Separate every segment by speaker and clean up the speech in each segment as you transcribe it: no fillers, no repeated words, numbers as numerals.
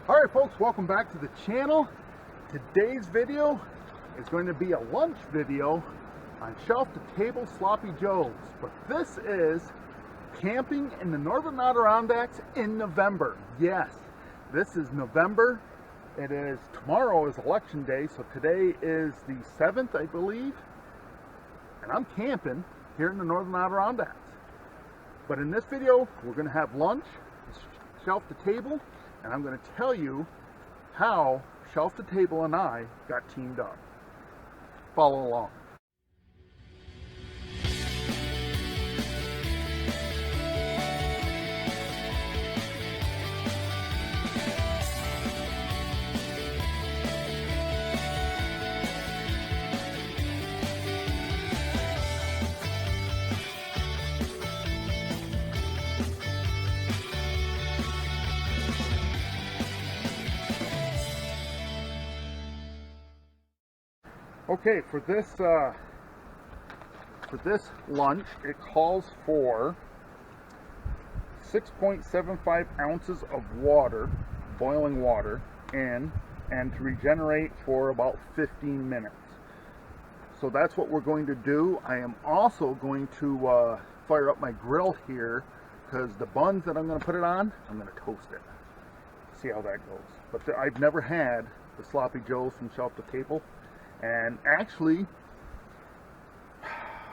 Speaker 1: Alright folks, welcome back to the channel. Today's video is going to be a lunch video on shelf-to-table sloppy joes. But this is camping in the northern Adirondacks in November. Yes, this is November. Tomorrow is election day, so today is the 7th, I believe. And I'm camping here in the northern Adirondacks. But in this video, we're going to have lunch, shelf-to-table, and I'm going to tell you how Shelf-to-Table and I got teamed up. Follow along. Okay, for this lunch, it calls for 6.75 ounces of water, boiling water, and to regenerate for about 15 minutes. So that's what we're going to do. I am also going to fire up my grill here, because the buns that I'm going to put it on, I'm going to toast it. See how that goes. But I've never had the sloppy joes from Shelf-to-Table. And actually,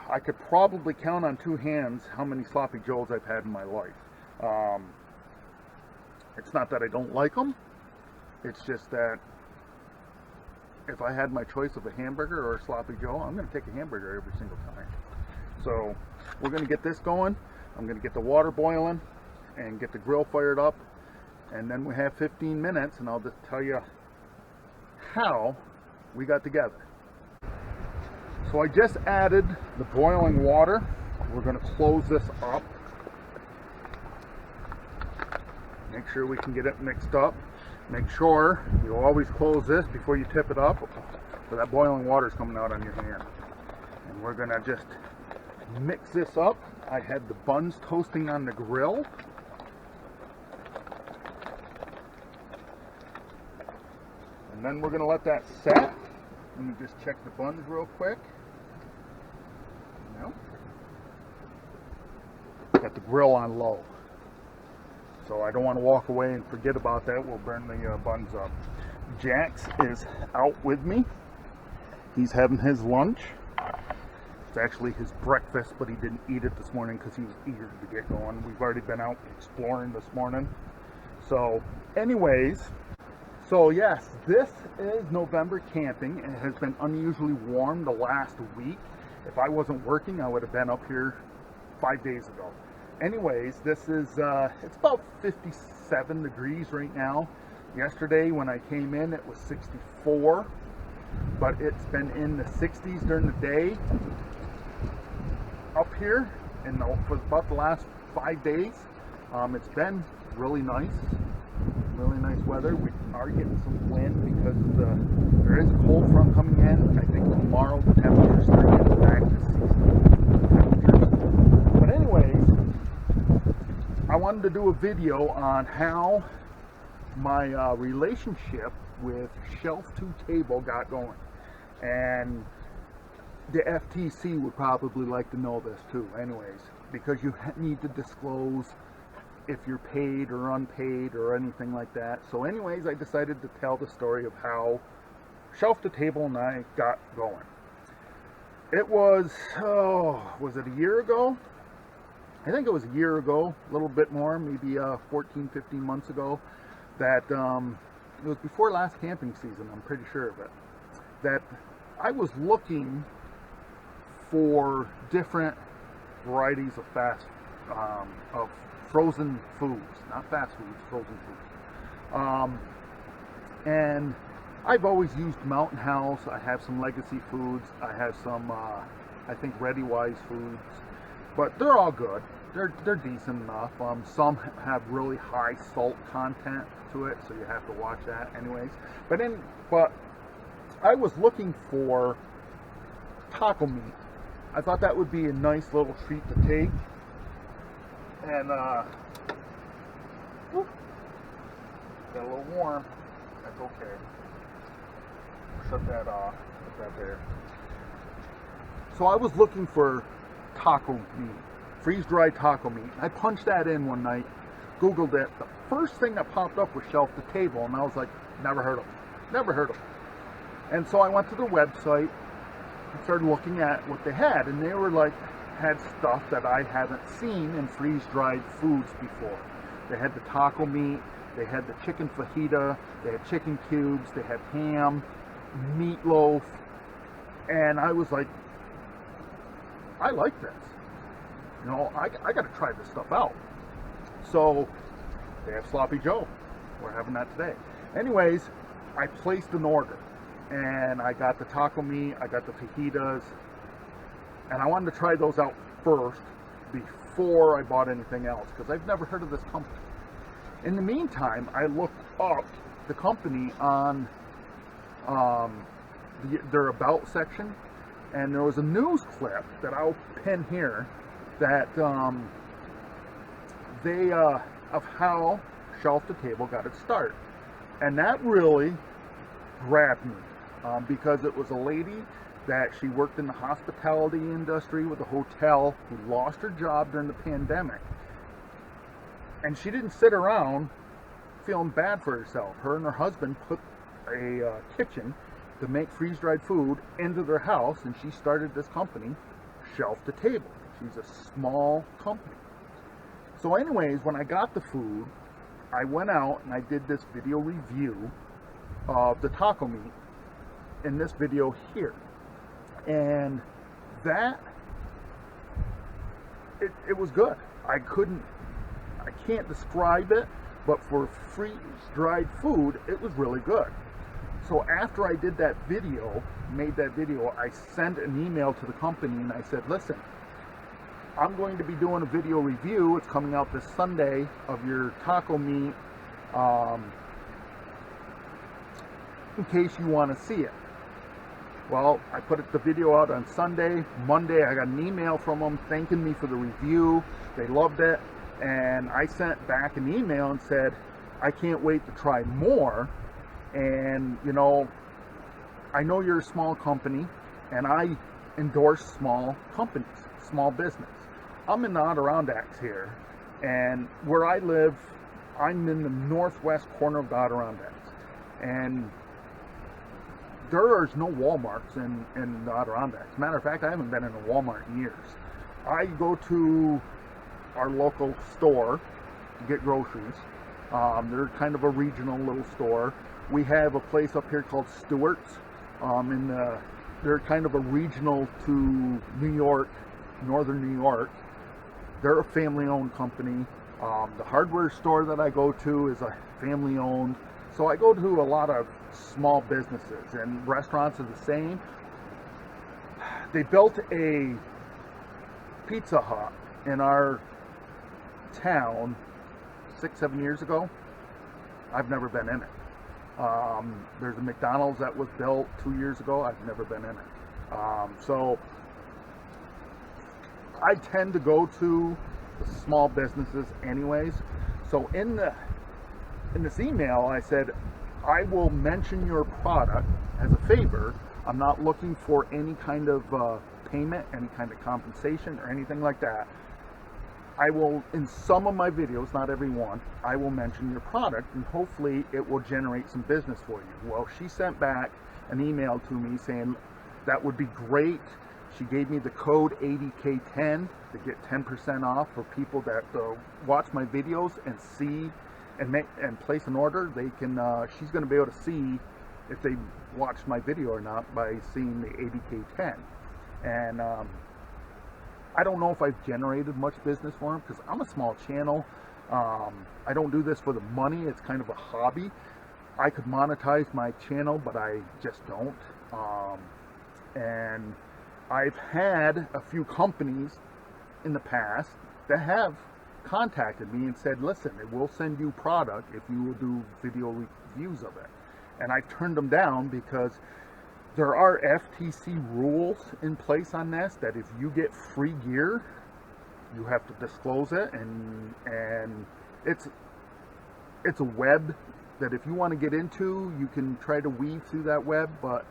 Speaker 1: I could probably count on two hands how many sloppy joes I've had in my life. It's not that I don't like them. It's just that if I had my choice of a hamburger or a sloppy joe, I'm going to take a hamburger every single time. So we're going to get this going. I'm going to get the water boiling and get the grill fired up. And then we have 15 minutes, and I'll just tell you how we got together. So I just added the boiling water. We're going to close this up. Make sure we can get it mixed up. Make sure you always close this before you tip it up, so that boiling water is coming out on your hand. And we're going to just mix this up. I had the buns toasting on the grill. And then we're going to let that set. Let me just check the buns real quick. No. Got the grill on low. So I don't want to walk away and forget about that. We'll burn the buns up. Jax is out with me. He's having his lunch. It's actually his breakfast, but he didn't eat it this morning because he was eager to get going. We've already been out exploring this morning. So anyways, so yes, this is November camping. It has been unusually warm the last week. If I wasn't working, I would have been up here 5 days ago. Anyways, this is, it's about 57 degrees right now. Yesterday when I came in, it was 64, but it's been in the 60s during the day up here for about the last 5 days. It's been really nice. Really nice weather. We are getting some wind because there is a cold front coming in. I think tomorrow the temperatures start getting back to seasonal temperatures. But anyways, I wanted to do a video on how my relationship with Shelf-to-Table got going. And the FTC would probably like to know this too anyways, because you need to disclose if you're paid or unpaid or anything like that. So anyways, I decided to tell the story of how Shelf-to-Table and I got going. It was, was it a year ago? I think it was a year ago, a little bit more, maybe 14, 15 months ago, that it was before last camping season, I'm pretty sure of it, that I was looking for different varieties of frozen foods, not fast foods, frozen foods. And I've always used Mountain House. I have some Legacy Foods. I have some, I think, Ready-Wise Foods. But they're all good. They're decent enough. Some have really high salt content to it, so you have to watch that anyways. But I was looking for taco meat. I thought that would be a nice little treat to take. And got a little warm. That's okay. Shut that off. Put that there. So I was looking for taco meat, freeze-dried taco meat. I punched that in one night, Googled it. The first thing that popped up was Shelf to Table, and I was like, never heard of them. Never heard of them. And so I went to their website and started looking at what they had, and they were like, had stuff that I haven't seen in freeze-dried foods before. They had the taco meat, they had the chicken fajita, they had chicken cubes, they had ham, meatloaf, and I was like, I like this. You know, I got to try this stuff out. So they have Sloppy Joe. We're having that today. Anyways, I placed an order, and I got the taco meat, I got the fajitas, and I wanted to try those out first before I bought anything else, because I've never heard of this company. In the meantime, I looked up the company on their About section, and there was a news clip that I'll pin here that of how Shelf to Table got its start. And that really grabbed me because it was a lady that she worked in the hospitality industry with a hotel who lost her job during the pandemic. And she didn't sit around feeling bad for herself. Her and her husband put a kitchen to make freeze-dried food into their house, and she started this company, Shelf to Table. She's a small company. So anyways, when I got the food, I went out and I did this video review of the taco meat in this video here. And that, it was good. I can't describe it, but for freeze-dried food, it was really good. So after I did that video, made that video, I sent an email to the company and I said, listen, I'm going to be doing a video review. It's coming out this Sunday of your taco meat, in case you want to see it. Well, I put the video out on Sunday. Monday, I got an email from them thanking me for the review. They loved it. And I sent back an email and said, I can't wait to try more. And, you know, I know you're a small company, and I endorse small companies, small business. I'm in the Adirondacks here, and where I live, I'm in the northwest corner of the Adirondacks. And there is no Walmarts in the Adirondacks. Matter of fact, I haven't been in a Walmart in years. I go to our local store to get groceries. They're kind of a regional little store. We have a place up here called Stewart's. They're kind of a regional to New York, northern New York. They're a family-owned company. The hardware store that I go to is a family-owned. So I go to a lot of small businesses, and restaurants are the same. They built a Pizza Hut in our town 6-7 years ago. I've never been in it. There's a McDonald's that was built 2 years ago. I've never been in it. So I tend to go to the small businesses anyways. So in this email, I said, I will mention your product as a favor. I'm not looking for any kind of payment, any kind of compensation or anything like that. I will, in some of my videos, not every one, I will mention your product, and hopefully it will generate some business for you. Well, she sent back an email to me saying that would be great. She gave me the code 80K10 to get 10% off for people that watch my videos and see and place an order. They can. She's going to be able to see if they watched my video or not by seeing the 80K10. And I don't know if I've generated much business for them because I'm a small channel. I don't do this for the money. It's kind of a hobby. I could monetize my channel, but I just don't. And I've had a few companies in the past that have contacted me and said, listen, we'll send you product if you will do video reviews of it. And I turned them down because there are FTC rules in place on this that if you get free gear, you have to disclose it, and it's a web that if you want to get into, you can try to weave through that web, but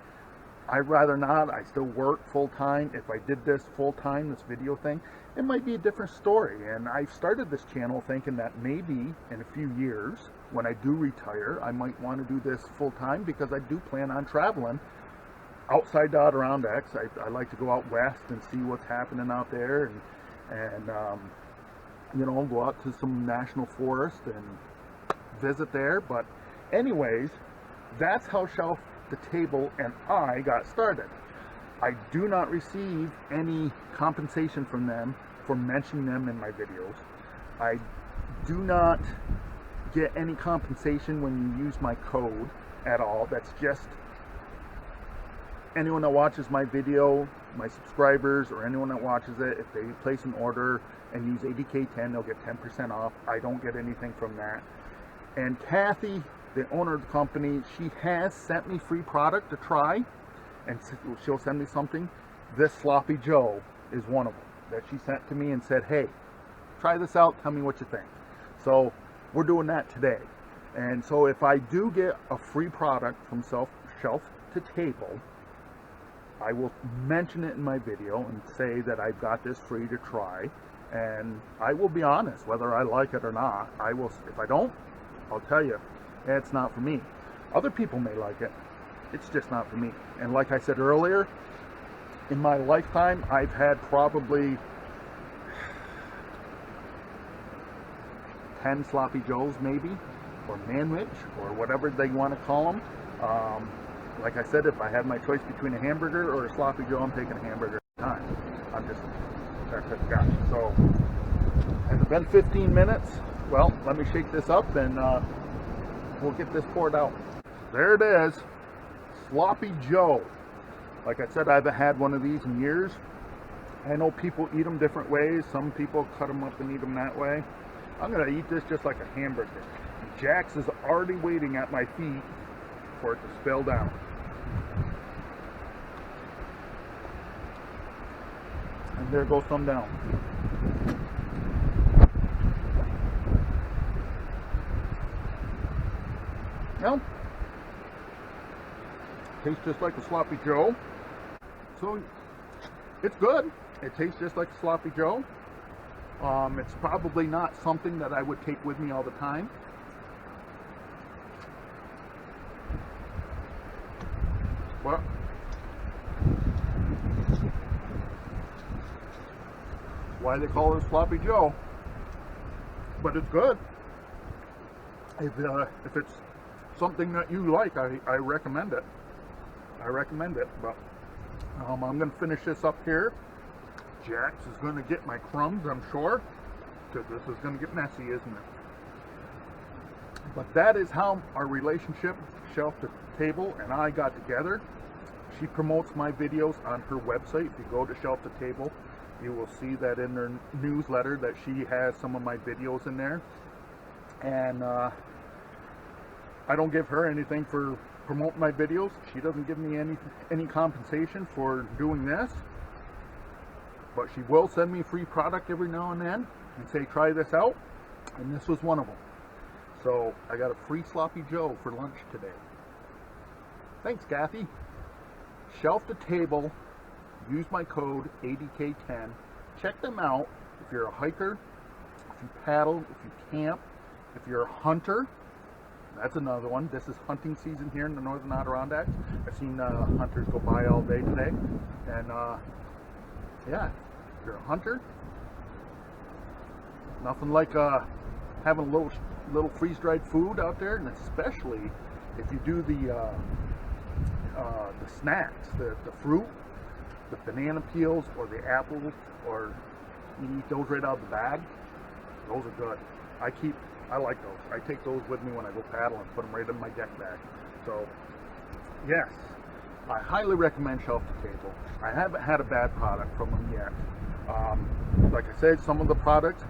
Speaker 1: I'd rather not. I still work full-time. If I did this full-time, this video thing, it might be a different story. And I started this channel thinking that maybe in a few years, when I do retire, I might want to do this full-time, because I do plan on traveling outside the Adirondacks. I like to go out west and see what's happening out there, and you know, go out to some national forest and visit there. But anyways, that's how Shelf the Table and I got started. I do not receive any compensation from them for mentioning them in my videos. I do not get any compensation when you use my code at all. That's just anyone that watches my video, my subscribers, or anyone that watches it, if they place an order and use ADK10, they'll get 10% off. I don't get anything from that. And Kathy, the owner of the company, she has sent me free product to try, and she'll send me something. This Sloppy Joe is one of them that she sent to me and said, hey, try this out, tell me what you think. So we're doing that today. And so if I do get a free product from Shelf to Table, I will mention it in my video and say that I've got this free to try, and I will be honest whether I like it or not. I will. If I don't, I'll tell you, it's not for me. Other people may like it, it's just not for me. And like I said earlier, in my lifetime, I've had probably 10 Sloppy Joes maybe, or Manwich, or whatever they want to call them. Like I said, if I had my choice between a hamburger or a Sloppy Joe, I'm taking a hamburger at a time. I'm just that type of guy. So, has it been 15 minutes? Well, let me shake this up and we'll get this poured out. There it is, Sloppy Joe. Like I said, I haven't had one of these in years. I know people eat them different ways. Some people cut them up and eat them that way. I'm going to eat this just like a hamburger. Jax is already waiting at my feet for it to spill down. And there goes some down. Well, tastes just like a Sloppy Joe. So it's good. It tastes just like a Sloppy Joe. It's probably not something that I would take with me all the time. Well, why they call it Sloppy Joe, but it's good. If it's something that you like, I recommend it. I recommend it. But I'm going to finish this up here. Jax is going to get my crumbs, I'm sure, because this is going to get messy, isn't it? But that is how our relationship, Shelf to Table, and I got together. She promotes my videos on her website. If you go to Shelf to Table, you will see that in their newsletter that she has some of my videos in there. And I don't give her anything for promoting my videos. She doesn't give me any compensation for doing this. But she will send me free product every now and then and say, try this out. And this was one of them. So I got a free Sloppy Joe for lunch today. Thanks, Kathy. Shelf to Table. Use my code ADK10. Check them out if you're a hiker, if you paddle, if you camp, if you're a hunter. That's another one. This is hunting season here in the northern Adirondacks. I've seen hunters go by all day today. And yeah, if you're a hunter, nothing like having a little freeze-dried food out there, and especially if you do the snacks, the fruit, the banana peels, or the apples, or you eat those right out of the bag. Those are good. I like those. I take those with me when I go paddle and put them right in my deck bag. So, yes, I highly recommend Shelf to Table. I haven't had a bad product from them yet. Like I said, some of the products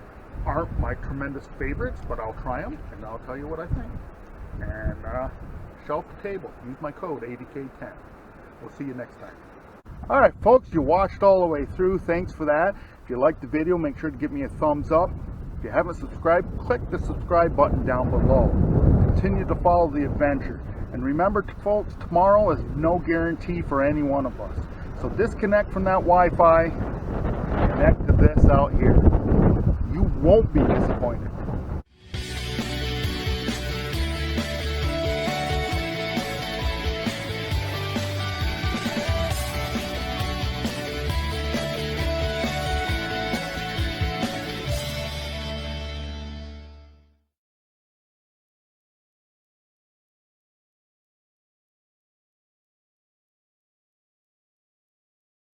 Speaker 1: aren't my tremendous favorites, but I'll try them and I'll tell you what I think. And Shelf to Table. Use my code ADK10. We'll see you next time. All right, folks, you watched all the way through. Thanks for that. If you liked the video, make sure to give me a thumbs up. If you haven't subscribed, click the subscribe button down below. continue to follow the adventure. And remember, folks, tomorrow is no guarantee for any one of us. So disconnect from that Wi-Fi, connect to this out here. You won't be disappointed.